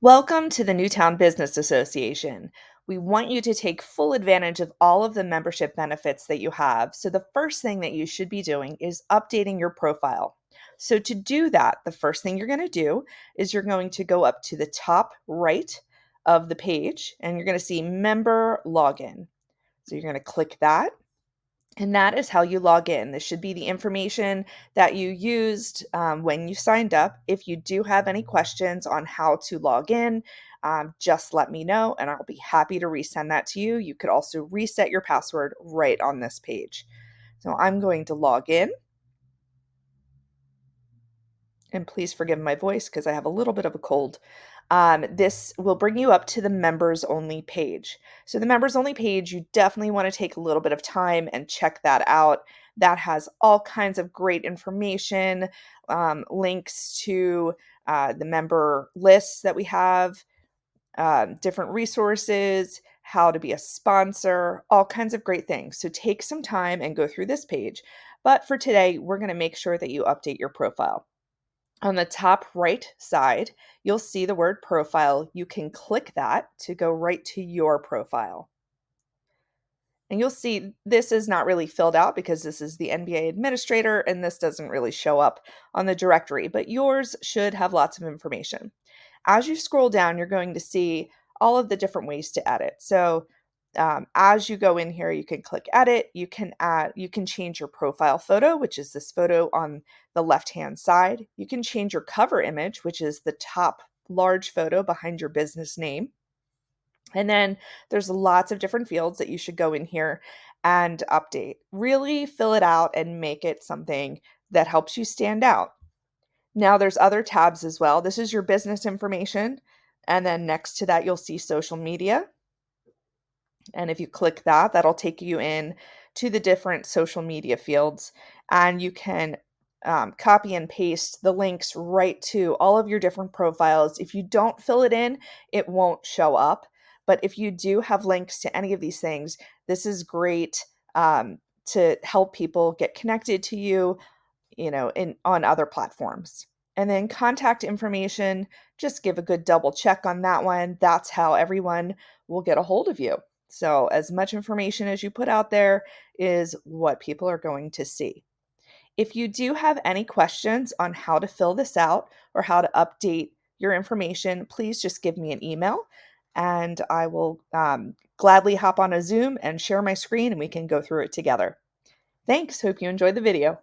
Welcome to the Newtown Business Association. We want you to take full advantage of all of the membership benefits that you have. So, the first thing that you should be doing is updating your profile. So, to do that, the first thing you're going to do is you're going to go up to the top right of the page and you're going to see member login. So, you're going to click that. And that is how you log in. This should be the information that you used when you signed up. If you do have any questions on how to log in, just let me know and I'll be happy to resend that to you. You could also reset your password right on this page. So I'm going to log in. And please forgive my voice because I have a little bit of a cold. This will bring you up to the members only page. So, the members only page, you definitely want to take a little bit of time and check that out. That has all kinds of great information, links to the member lists that we have, different resources, how to be a sponsor, all kinds of great things. So, take some time and go through this page. But for today, we're going to make sure that you update your profile. On the top right side, you'll see the word profile. You can click that to go right to your profile. And you'll see this is not really filled out because this is the NBA administrator and this doesn't really show up on the directory, but yours should have lots of information. As you scroll down, you're going to see all of the different ways to edit. So as you go in here, you can click edit, you can change your profile photo, which is this photo on the left-hand side. You can change your cover image, which is the top large photo behind your business name. And then there's lots of different fields that you should go in here and update. Really fill it out and make it something that helps you stand out. Now there's other tabs as well. This is your business information. And then next to that, you'll see social media. And if you click that, that'll take you in to the different social media fields. And you can copy and paste the links right to all of your different profiles. If you don't fill it in, it won't show up. But if you do have links to any of these things, this is great to help people get connected to you, in on other platforms. And then contact information, just give a good double check on that one. That's how everyone will get a hold of you. So, as much information as you put out there is what people are going to see. If you do have any questions on how to fill this out or how to update your information, please just give me an email and I will gladly hop on a Zoom and share my screen and we can go through it together. Thanks. Hope you enjoyed the video.